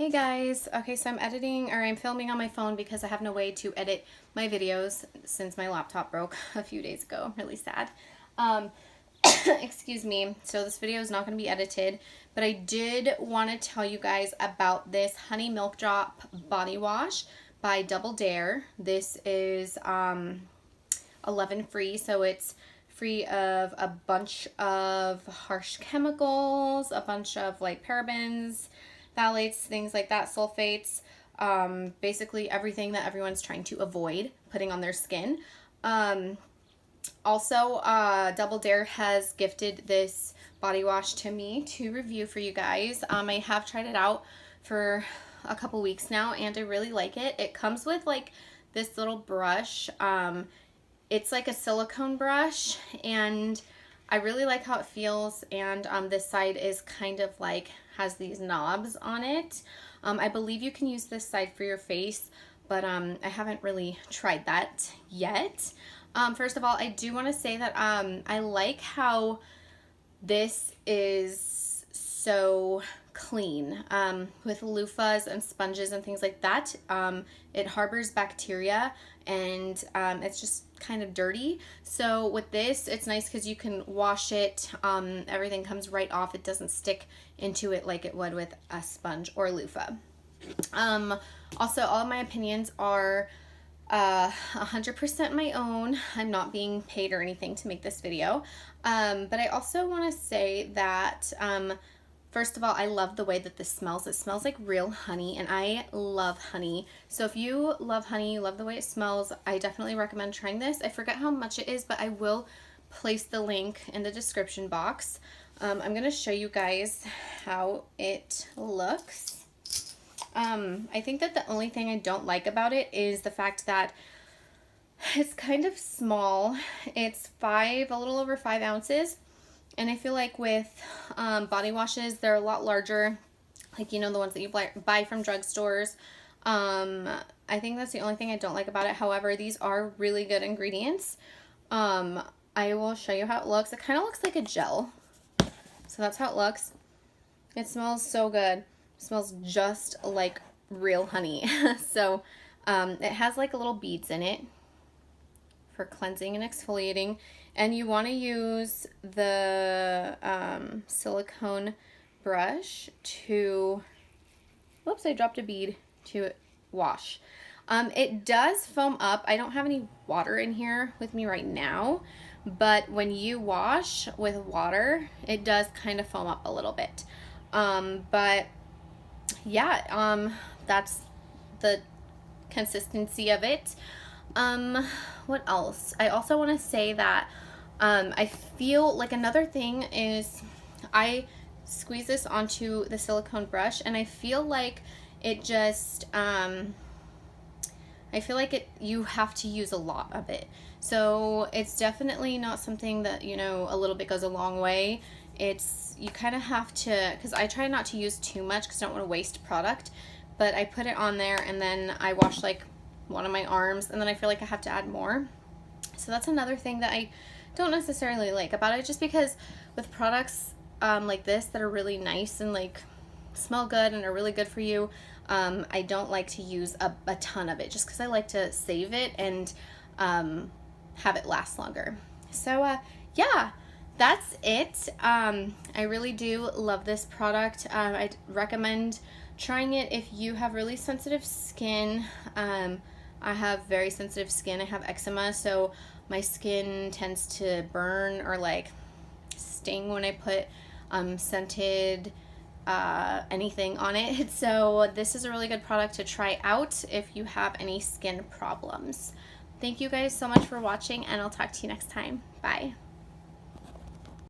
Hey guys, okay, so I'm filming on my phone because I have no way to edit my videos since my laptop broke a few days ago. I'm really sad. Um, excuse me. So this video is not going to be edited, but I did want to tell you guys about this Honey Milk Drop body wash by Double Dare. This is 11 free, so it's free of a bunch of harsh chemicals, a bunch of like parabens, phthalates, things like that, sulfates, basically everything that everyone's trying to avoid putting on their skin. Also, Double Dare has gifted this body wash to me to review for you guys. I have tried it out for a couple weeks now and I really like it. It comes with like this little brush. It's like a silicone brush and I really like how it feels, and this side is kind of like has these knobs on it. I believe you can use this side for your face, but I haven't really tried that yet. First of all, I do want to say that I like how this is so clean with loofahs and sponges and things like that. It harbors bacteria and it's just kind of dirty. So with this, it's nice because you can wash it. Everything comes right off. It doesn't stick into it like it would with a sponge or loofah. Also, all of my opinions are 100% my own. I'm not being paid or anything to make this video. But I also want to say that first of all, I love the way that this smells. It smells like real honey, and I love honey. So if you love honey, you love the way it smells, I definitely recommend trying this. I forget how much it is, but I will place the link in the description box. I'm going to show you guys how it looks. I think that the only thing I don't like about it is the fact that it's kind of small. It's a little over 5 ounces. And I feel like with body washes, they're a lot larger, like, you know, the ones that you buy from drugstores. I think that's the only thing I don't like about it. However, these are really good ingredients. I will show you how it looks. It kind of looks like a gel. So that's how it looks. It smells so good. It smells just like real honey. So it has like little beads in it for cleansing and exfoliating. And you want to use the silicone brush to, whoops, I dropped a bead, to wash. It does foam up. I don't have any water in here with me right now, but when you wash with water, it does kind of foam up a little bit. But yeah, that's the consistency of it. What else? I also want to say that I feel like another thing is I squeeze this onto the silicone brush and I feel like it just you have to use a lot of it. So it's definitely not something that, you know, a little bit goes a long way. You kind of have to, because I try not to use too much because I don't want to waste product, but I put it on there and then I wash like one of my arms and then I feel like I have to add more. So that's another thing that I don't necessarily like about it, just because with products like this that are really nice and like smell good and are really good for you, I don't like to use a ton of it just because I like to save it and have it last longer. So yeah, that's it. I really do love this product. I'd recommend trying it if you have really sensitive skin. I have very sensitive skin. I have eczema, so my skin tends to burn or like sting when I put scented anything on it. So this is a really good product to try out if you have any skin problems. Thank you guys so much for watching, and I'll talk to you next time. Bye.